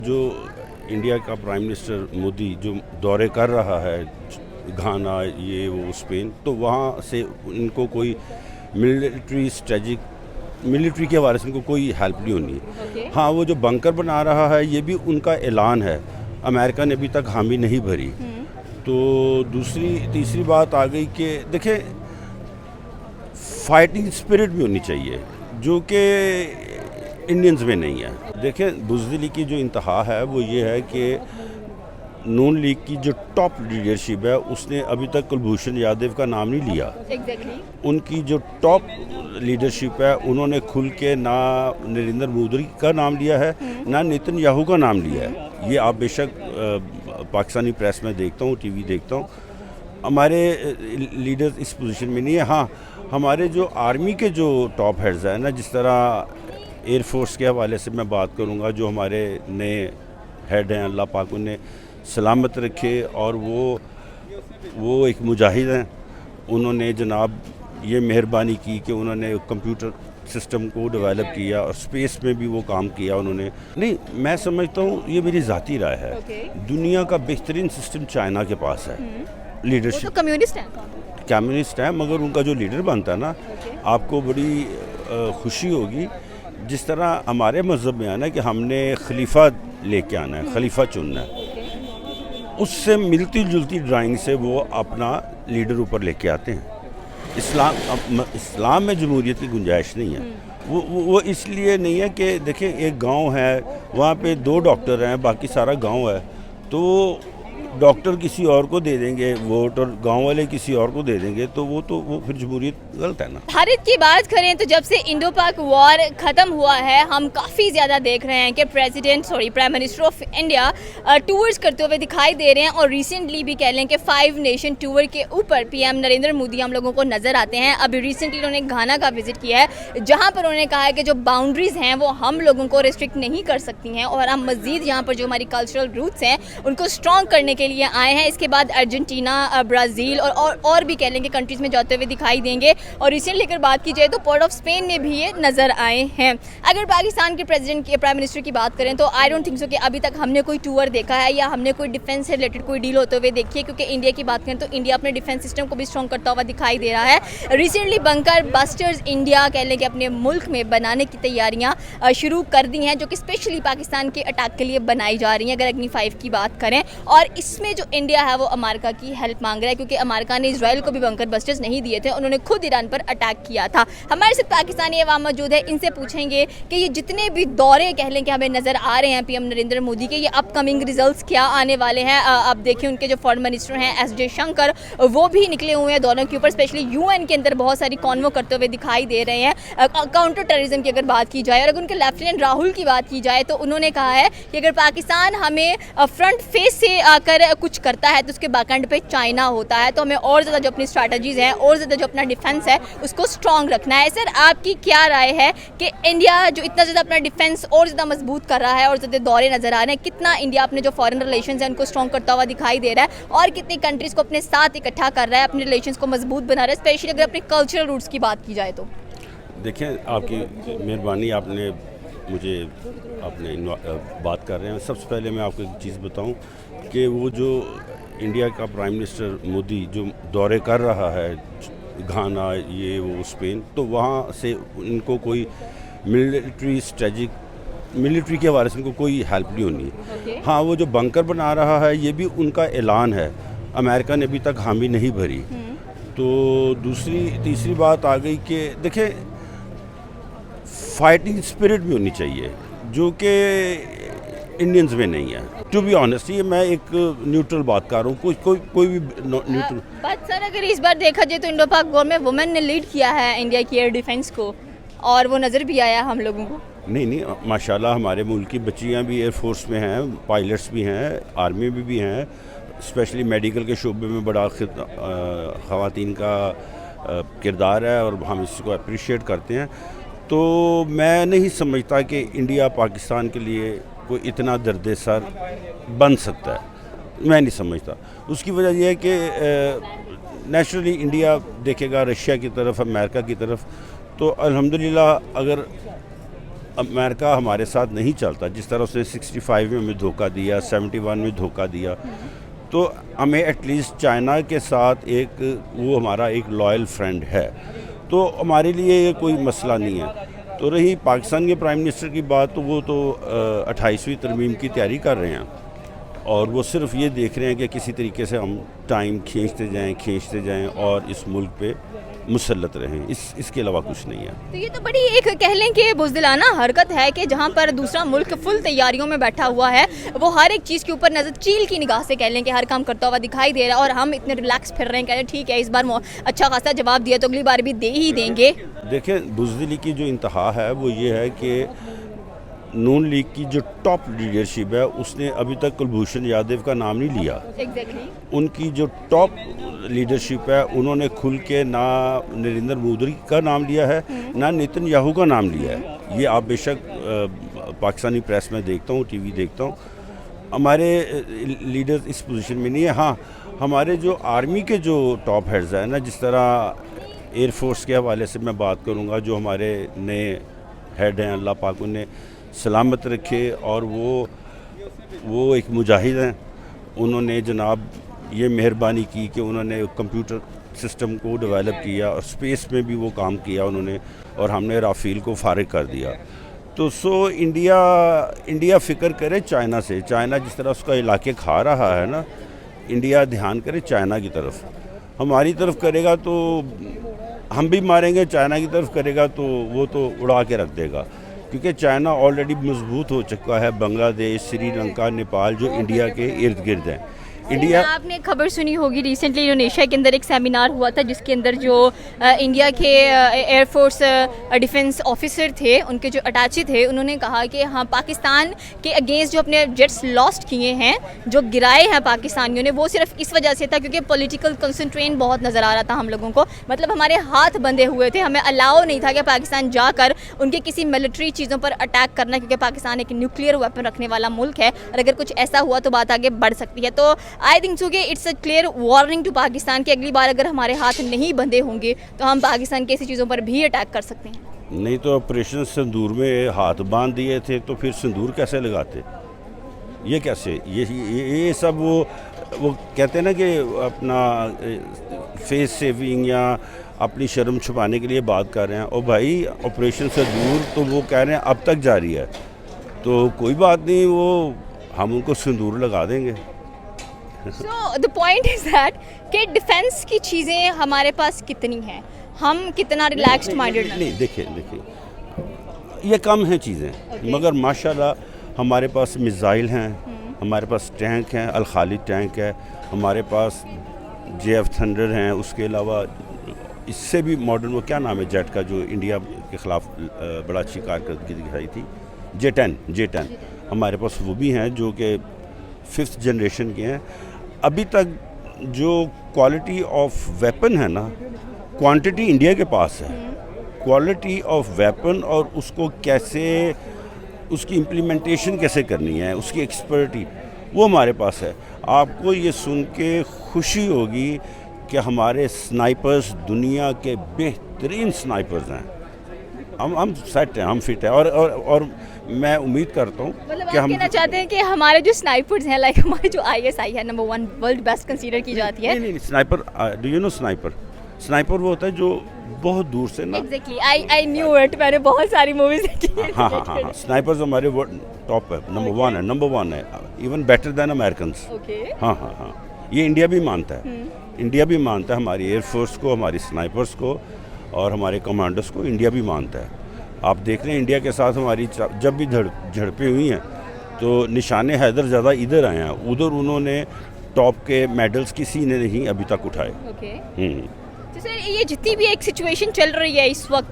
जो इंडिया का prime minister Modi जो दौरे कर रहा है घाना ये वो स्पेन, तो वहाँ से इनको कोई मिलिट्री के हवाले से इनको कोई हेल्प नहीं होनी है। हाँ, वो जो बंकर बना रहा है ये भी उनका ऐलान है, अमेरिका ने अभी तक हामी नहीं भरी। तो तीसरी बात आ गई कि देखें, फाइटिंग स्पिरिट भी होनी चाहिए जो कि इंडियंस में नहीं है। देखें, बुज़दिली की जो इंतहा है वो ये है कि नून लीग की जो टॉप लीडरशिप है उसने अभी तक कुलभूषण यादव का नाम नहीं लिया। उनकी जो टॉप लीडरशिप है उन्होंने खुल के ना नरेंद्र मोदी का नाम लिया है ना नेतन्याहू का नाम लिया है। ये आप बेशक पाकिस्तानी प्रेस में देखता हूँ, टीवी देखता हूँ, हमारे लीडर्स इस पोजीशन में नहीं है। हाँ, हमारे जो आर्मी के जो टॉप हेड्स हैं ना, जिस तरह एयरफोर्स के हवाले से मैं बात करूँगा, जो हमारे नए हेड हैं, अल्लाह पाक उन्हें सलामत रखे, और वो एक मुजाहिद हैं। उन्होंने जनाब ये मेहरबानी की कि उन्होंने कंप्यूटर सिस्टम को डेवलप किया और स्पेस में भी वो काम किया उन्होंने। नहीं, मैं समझता हूँ, ये मेरी ज़ाती राय है, दुनिया का बेहतरीन सिस्टम चाइना के पास है। लीडरशिप तो कम्युनिस्ट है, मगर उनका जो लीडर बनता है ना, आपको बड़ी खुशी होगी। जिस तरह हमारे मज़हब में आना है कि हमने खलीफा लेके आना है, खलीफा चुनना है, उससे मिलती जुलती ड्राइंग से वो अपना लीडर ऊपर लेके आते हैं। इस्लाम में जमहूरियत की गुंजाइश नहीं है। वो इसलिए नहीं है कि देखिए, एक गांव है, वहाँ पे 2 डॉक्टर हैं, बाकी सारा गांव है, तो डॉक्टर किसी और को दे देंगे वोट और गांव वाले किसी और को दे देंगे, तो वो फिर जमहूरियत गलत है ना। भारत की बात करें तो जब से इंडो पाक वॉर खत्म हुआ है, हम काफ़ी ज़्यादा देख रहे हैं कि prime minister of India tours करते हुए दिखाई दे रहे हैं, और रिसेंटली भी कह लें कि 5 नेशन टूर के ऊपर पीएम नरेंद्र मोदी हम लोगों को नज़र आते हैं। अभी रिसेंटली उन्होंने घाना का विजिट किया है, जहाँ पर उन्होंने कहा है कि जो बाउंड्रीज़ हैं वो हम लोगों को रिस्ट्रिक्ट नहीं कर सकती हैं, और हम मज़ीद यहाँ पर जो हमारी कल्चरल रूट्स हैं उनको स्ट्रॉन्ग करने के लिए आए हैं। इसके बाद अर्जेंटीना, ब्राज़ील और भी कह लेंगे कंट्रीज़ में जाते हुए दिखाई देंगे। और रिसेंटली अगर बात की जाए तो पोर्ट ऑफ स्पेन में भी ये नज़र आए हैं। अगर पाकिस्तान के प्राइम मिनिस्टर की बात करें तो आई डोंट थिंक सो कि अभी तक हमने कोई टूर देखा है या हमने कोई डिफेंस से रिलेटेड कोई डील होते हुए देखी है, क्योंकि इंडिया की बात करें तो इंडिया अपने डिफेंस सिस्टम को भी स्ट्रॉन्ग करता हुआ दिखाई दे रहा है। रिसेंटली बंकर बस्टर्स इंडिया कह लें कि अपने मुल्क में बनाने की तैयारियाँ शुरू कर दी हैं, जो कि स्पेशली पाकिस्तान के अटैक के लिए बनाई जा रही हैं, अगर अग्नि 5 की बात करें। और इसमें जो इंडिया है वो अमेरिका की हेल्प मांग रहा है, क्योंकि अमेरिका ने इजराइल को भी बंकर बस्टर्स नहीं दिए थे, उन्होंने खुद ईरान पर अटैक किया था। हमारे साथ पाकिस्तानी अवाम मौजूद है, इनसे पूछेंगे कि ये जितने भी दौरे कह लें कि हमें नज़र आ रहे हैं पीएम नरेंद्र मोदी के, ये अपकमिंग रिजल्ट्स क्या आने वाले हैं। अब देखिए, उनके जो फॉरेन मिनिस्टर हैं एस जयशंकर, वो भी निकले हुए हैं दौरों के ऊपर, स्पेशली यूएन के अंदर बहुत सारी कॉन्वो करते हुए दिखाई दे रहे हैं। काउंटर टेररिज्म की अगर बात की जाए और अगर उनके लेफ्टिनेंट राहुल की बात की जाए तो उन्होंने कहा है कि अगर पाकिस्तान हमें फ्रंट फेस से आकर कुछ करता है तो उसके बैकएंड पे चाइना होता है, तो हमें और ज़्यादा जो अपनी स्ट्रैटेजीज़ हैं और ज़्यादा जो अपना डिफेंस है उसको स्ट्रॉन्ग रखना है। सर, आपकी क्या राय है कि इंडिया जो इतना ज़्यादा अपना डिफेंस और ज़्यादा मजबूत कर रहा है और ज़्यादा दौरे नज़र आ रहे हैं, कितना इंडिया अपने जो फॉरेन रिलेशंस हैं उनको स्ट्रॉन्ग करता हुआ दिखाई दे रहा है, और कितनी कंट्रीज़ को अपने साथ इकट्ठा कर रहा है, अपने रिलेशंस को मजबूत बना रहा है, स्पेशली अगर अपने कल्चरल रूट्स की बात की जाए तो? देखें, आपकी मेहरबानी, आपने मुझे अपने बात कर रहे हैं। सबसे पहले मैं आपको एक चीज़ बताऊं कि वो जो इंडिया का प्राइम मिनिस्टर मोदी जो दौरे कर रहा है घाना ये वो स्पेन, तो वहाँ से इनको कोई मिलिट्री के हवाले से इनको कोई हेल्प नहीं होनी है। हाँ, वो जो बंकर बना रहा है ये भी उनका ऐलान है, अमेरिका ने अभी तक हामी नहीं भरी। तो तीसरी बात आ गई कि देखें, फाइटिंग स्पिरिट भी होनी चाहिए जो कि इंडियंस में नहीं है। टू बी ऑनेस्ट, ये मैं एक न्यूट्रल बात कर रहा हूँ, कोई भी न्यूट्रल बट सर, अगर इस बार देखा जाए तो इंडो पाक वॉर में वुमेन ने लीड किया है इंडिया की एयर डिफेंस को, और वो नज़र भी आया हम लोगों को। नहीं, माशाल्लाह हमारे मुल्क की बच्चियाँ भी एयरफोर्स में हैं, पायलट्स भी हैं, आर्मी में भी हैं, स्पेशली मेडिकल के शोबे में बड़ा ख़वातीन का किरदार है और हम इसको अप्रिशिएट करते हैं। तो मैं नहीं समझता कि इंडिया पाकिस्तान के लिए कोई इतना दर्द सर बन सकता है, मैं नहीं समझता। उसकी वजह यह है कि नेचुरली इंडिया देखेगा रशिया की तरफ, अमेरिका की तरफ, तो अल्हम्दुलिल्लाह अगर अमेरिका हमारे साथ नहीं चलता, जिस तरह उसने 65 में हमें धोखा दिया, 71 में धोखा दिया, तो हमें एटलीस्ट चाइना के साथ एक वो हमारा एक लॉयल फ्रेंड है, तो हमारे लिए ये कोई मसला नहीं है। तो रही पाकिस्तान के प्राइम मिनिस्टर की बात, तो वो तो 28वीं तरमीम की तैयारी कर रहे हैं और वो सिर्फ ये देख रहे हैं कि किसी तरीके से हम टाइम खींचते जाएं और इस मुल्क पे मुसल्लत रहें, इसके अलावा कुछ नहीं है। तो ये तो बड़ी एक कह लें कि बुज़दिलाना हरकत है कि जहाँ पर दूसरा मुल्क फुल तैयारियों में बैठा हुआ है, वो हर एक चीज़ के ऊपर नज़र चील की निगाह से कह लें कि हर काम करता हुआ दिखाई दे रहा है और हम इतने रिलैक्स फिर रहे हैं, कह रहे हैं ठीक है इस बार अच्छा खासा जवाब दिया तो अगली बार भी दे ही देंगे। देखें, बुज़दिली की जो इंतहा है वो ये है कि नून लीग की जो टॉप लीडरशिप है उसने अभी तक कुलभूषण यादव का नाम नहीं लिया। एग्जैक्टली। उनकी जो टॉप लीडरशिप है उन्होंने खुल के ना नरेंद्र मोदी का नाम लिया है, ना नेतन्याहू का नाम लिया है। ये आप बेशक पाकिस्तानी प्रेस में देखता हूँ, टीवी देखता हूँ, हमारे लीडर्स इस पोजीशन में नहीं है। हाँ, हमारे जो आर्मी के जो टॉप हेड्स हैं ना, जिस तरह एयरफोर्स के हवाले से मैं बात करूँगा, जो हमारे नए हेड हैं, अल्लाह पाक उन्हें सलामत रखे, और वो एक मुजाहिद हैं। उन्होंने जनाब ये मेहरबानी की कि उन्होंने कंप्यूटर सिस्टम को डेवलप किया और स्पेस में भी वो काम किया उन्होंने, और हमने राफेल को फारिग कर दिया। तो इंडिया फ़िक्र करे चाइना से, चाइना जिस तरह उसका इलाके खा रहा है ना, इंडिया ध्यान करे चाइना की तरफ। हमारी तरफ करेगा तो हम भी मारेंगे, चाइना की तरफ करेगा तो वो तो उड़ा के रख देगा, क्योंकि चाइना ऑलरेडी मजबूत हो चुका है। बांग्लादेश, श्रीलंका, नेपाल जो इंडिया के इर्द गिर्द हैं। इंडिया, आपने खबर सुनी होगी रिसेंटली इंडोनेशिया के अंदर एक सेमिनार हुआ था जिसके अंदर जो इंडिया के एयरफोर्स डिफेंस ऑफिसर थे, उनके जो अटैची थे, उन्होंने कहा कि हाँ पाकिस्तान के अगेंस्ट जो अपने जेट्स लॉस्ट किए हैं, जो गिराए हैं पाकिस्तानियों ने, वो सिर्फ इस वजह से था क्योंकि पॉलिटिकल कंसंट्रेन बहुत नज़र आ रहा था हम लोगों को। मतलब हमारे हाथ बंधे हुए थे, हमें अलाउ नहीं था कि पाकिस्तान जाकर उनके किसी मिलिट्री चीज़ों पर अटैक करना, क्योंकि पाकिस्तान एक न्यूक्लियर वेपन रखने वाला मुल्क है और अगर कुछ ऐसा हुआ तो बात आगे बढ़ सकती है। तो आई थिंक सो कि it's a clear warning to Pakistan कि अगली बार अगर हमारे हाथ नहीं बंधे होंगे तो हम पाकिस्तान की ऐसी चीज़ों पर भी अटैक कर सकते हैं। नहीं तो ऑपरेशन सिंदूर में हाथ बांध दिए थे, तो फिर सिंदूर कैसे लगाते? ये कैसे? ये सब वो कहते हैं ना कि अपना फेस सेविंग या अपनी शर्म छुपाने के लिए बात कर रहे हैं। और भाई ऑपरेशन सिंदूर तो वो कह रहे हैं अब तक जारी है, तो कोई बात नहीं, वो हम उनको सिंदूर लगा देंगे। So the point is that कि डिफेंस की चीज़ें हमारे पास कितनी हैं, हम कितना रिलैक्स्ड माइंडेड हैं। नहीं, देखिए ये कम हैं चीज़ें, मगर माशाल्लाह हमारे पास मिसाइल हैं, हमारे पास टैंक हैं, अल खालिद टैंक है, हमारे पास JF थंडर हैं, उसके अलावा इससे भी मॉडर्न वो क्या नाम है जेट का जो इंडिया के ख़िलाफ़ बड़ा अच्छी कारकर्दगी दिखाई थी, J10 हमारे पास वो भी हैं जो कि 5th जनरेशन के हैं। अभी तक जो क्वालिटी ऑफ वेपन है ना, क्वांटिटी इंडिया के पास है, क्वालिटी ऑफ वेपन और उसको कैसे, उसकी इम्प्लीमेंटेशन कैसे करनी है, उसकी एक्सपर्टी वो हमारे पास है। आपको ये सुन के खुशी होगी कि हमारे स्नाइपर्स दुनिया के बेहतरीन स्नाइपर्स हैं। हम सेट हैं, हम फिट हैं, और मैं उम्मीद करता हूँ कि हम कहना चाहते हैं कि हमारे जो स्नाइपर्स हैं, लाइक हमारे जो ISI है नंबर 1 वर्ल्ड बेस्ट कंसीडर की जाती है। नहीं, sniper, do you know sniper वो होता है जो बहुत दूर से ना। एग्जैक्टली, आई न्यू इट, मैंने बहुत सारी मूवीज देखी है। हाँ, स्नाइपर्स हमारे टॉप है, नंबर वन है, इवन बेटर देन अमेरिकन्स। हाँ, ये इंडिया भी मानता है, इंडिया भी मानता है हमारी एयरफोर्स को, हमारी स्नाइपर्स को और हमारे कमांडर्स को इंडिया भी मानता है। आप देख रहे हैं इंडिया के साथ हमारी जब भी झड़पें हुई हैं तो निशाने हैदर ज़्यादा इधर आए हैं, उधर उन्होंने टॉप के मेडल्स किसी ने नहीं अभी तक उठाए। तो सर ये जितनी भी एक सिचुएशन चल रही है इस वक्त,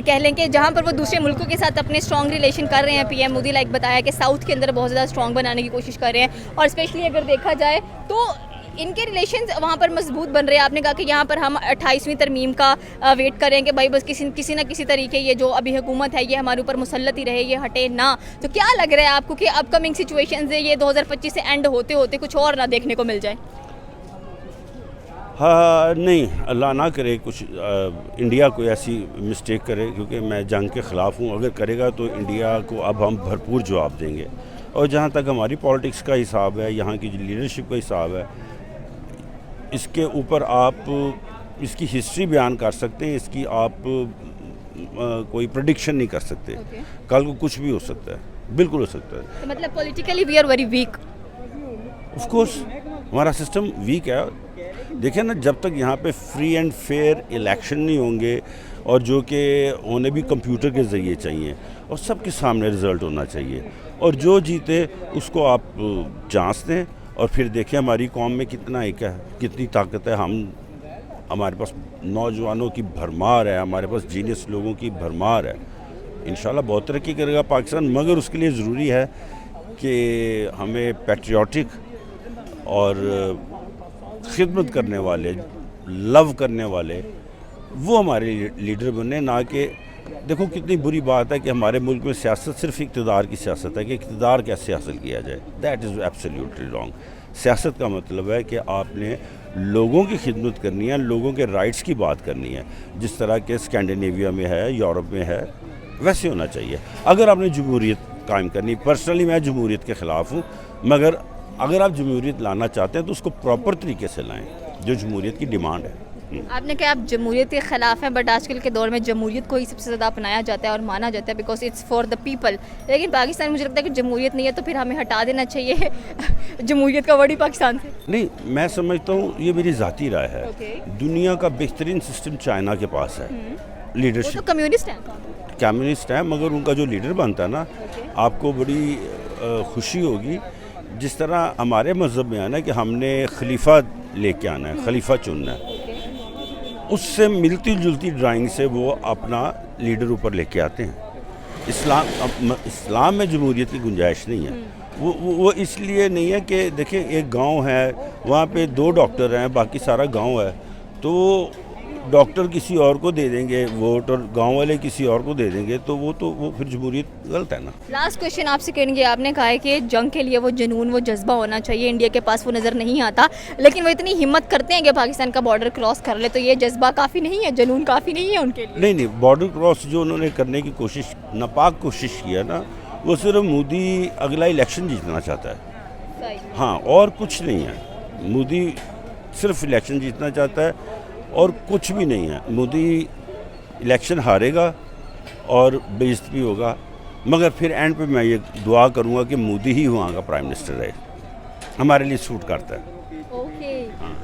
कह लें कि जहाँ पर वो दूसरे मुल्कों के साथ अपने स्ट्रॉन्ग रिलेशन कर रहे हैं, PM मोदी लाइक बताया कि साउथ के अंदर बहुत ज़्यादा स्ट्रॉन्ग बनाने की कोशिश कर रहे हैं, और स्पेशली अगर देखा जाए तो इनके रिलेशंस वहाँ पर मजबूत बन रहे हैं। आपने कहा कि यहाँ पर हम 28वीं तरमीम का वेट कर रहे हैं कि भाई बस किसी ना किसी तरीके ये जो अभी हुकूमत है ये हमारे ऊपर मुसल्लत ही रहे, ये हटे ना। तो क्या लग रहा है आपको कि अपकमिंग सिचुएशंस है ये 2025 से एंड होते होते कुछ और ना देखने को मिल जाए? हाँ नहीं, अल्लाह ना करे कुछ इंडिया को ऐसी मिस्टेक करे, क्योंकि मैं जंग के ख़िलाफ़ हूँ। अगर करेगा तो इंडिया को अब हम भरपूर जवाब देंगे। और जहाँ तक हमारी पॉलिटिक्स का हिसाब है, यहाँ की जो लीडरशिप का हिसाब है, इसके ऊपर आप इसकी हिस्ट्री बयान कर सकते हैं, इसकी आप कोई प्रेडिक्शन नहीं कर सकते। कल को कुछ भी हो सकता है, बिल्कुल हो सकता है। तो मतलब politically we are very weak. Of course हमारा सिस्टम वीक है। देखिए ना, जब तक यहाँ पे फ्री एंड फेयर इलेक्शन नहीं होंगे, और जो कि उन्हें भी कंप्यूटर के ज़रिए चाहिए, और सबके सामने रिज़ल्ट होना चाहिए, और जो जीते उसको आप जांच दें, और फिर देखें हमारी कौम में कितना एक है, कितनी ताकत है। हमारे पास नौजवानों की भरमार है, हमारे पास जीनियस लोगों की भरमार है। इंशाल्लाह बहुत तरक्की करेगा पाकिस्तान, मगर उसके लिए ज़रूरी है कि हमें पैट्रियाटिक और खिदमत करने वाले, लव करने वाले, वो हमारे लीडर बने, ना कि देखो कितनी बुरी बात है कि हमारे मुल्क में सियासत सिर्फ इक़्तिदार की सियासत है कि इक़्तिदार कैसे हासिल किया जाए। That is absolutely wrong. सियासत का मतलब है कि आपने लोगों की खिदमत करनी है, लोगों के राइट्स की बात करनी है, जिस तरह के स्कैंडिनेविया में है, यूरोप में है, वैसे होना चाहिए। अगर आपने जमहूरियत कायम करनी, पर्सनली मैं जमहूरियत के ख़िलाफ़ हूँ, मगर अगर आप जमहूरियत लाना चाहते हैं तो उसको प्रॉपर तरीके से लाएं, जो जमहूरियत की डिमांड है। आपने कहा आप जमहूरियत के ख़िलाफ़ हैं, बट आजकल के दौर में जमहूरियत को ही सबसे ज़्यादा अपनाया जाता है और माना जाता है, because it's for the people. लेकिन पाकिस्तान में मुझे लगता है कि जमहूरियत नहीं है, तो फिर हमें हटा देना चाहिए जमहूरियत का वर्ड ही पाकिस्तान से। नहीं, मैं समझता हूँ, ये मेरी ज़ाती राय है। दुनिया का बेहतरीन सिस्टम चाइना के पास है। वो लीडरशिप तो कम्युनिस्ट हैं। कम्युनिस्ट है, मगर उनका जो लीडर बनता है ना, आपको बड़ी खुशी होगी। जिस तरह हमारे मज़हब में है ना कि हमने खलीफा लेके आना है, खलीफा चुनना है, उससे मिलती जुलती ड्राइंग से वो अपना लीडर ऊपर लेके आते हैं। इस्लाम में जमहूरियत की गुंजाइश नहीं है। वो इसलिए नहीं है कि देखिए एक गांव है, वहाँ पे 2 डॉक्टर हैं, बाकी सारा गांव है, तो डॉक्टर किसी और को दे देंगे वोट और गांव वाले किसी और को दे देंगे, तो वो फिर जमहूरियत गलत है ना। लास्ट क्वेश्चन आपसे करेंगे। आपने कहा है कि जंग के लिए वो जुनून, वो जज्बा होना चाहिए, इंडिया के पास वो नज़र नहीं आता, लेकिन वो इतनी हिम्मत करते हैं कि पाकिस्तान का बॉर्डर क्रॉस कर ले, तो ये जज्बा काफ़ी नहीं है, जुनून काफ़ी नहीं है उनके लिए? नहीं, बॉर्डर क्रॉस जो उन्होंने करने की कोशिश, नापाक कोशिश किया ना, वो सिर्फ मोदी अगला इलेक्शन जीतना चाहता है। हाँ, और कुछ नहीं है। मोदी सिर्फ इलेक्शन जीतना चाहता है और कुछ भी नहीं है। मोदी इलेक्शन हारेगा और बेइज्जती भी होगा, मगर फिर एंड पे मैं ये दुआ करूँगा कि मोदी ही वहाँ का प्राइम मिनिस्टर रहे। हमारे लिए सूट करता है। ओके,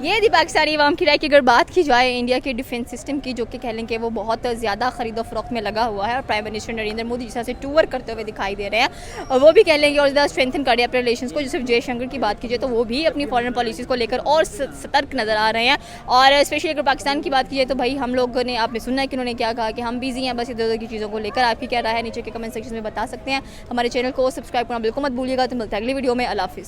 ये थी पाकिस्तानी अवाम की राय की। अगर बात की जाए इंडिया के डिफेंस सिस्टम की, जो कि कह लें कि वो बहुत ज़्यादा खरीदो फरोख्त में लगा हुआ है, और प्राइम मिनिस्टर नरेंद्र मोदी जिस तरह से टूर करते हुए दिखाई दे रहे हैं, और वो भी कह लेंगे और ज़्यादा स्ट्रेंथन कर अपने रिलेशंस को। जैसे जयशंकर की बात कीजिए तो वो भी अपनी फॉरेन पॉलिसीज़ को लेकर और सतर्क नज़र आ रहे हैं। और स्पेशली अगर पाकिस्तान की बात की जाए तो भाई हम लोगों ने, आपने सुना है कि उन्होंने क्या कहा कि हम बिजी हैं बस इधर उधर की चीज़ों को लेकर। आपकी क्या राय है नीचे के कमेंट सेक्शन में बता सकते हैं। हमारे चैनल को सब्सक्राइब करना बिल्कुल मत भूलिएगा। तो मिलता है अगली वीडियो में। अल्लाह हाफिज़।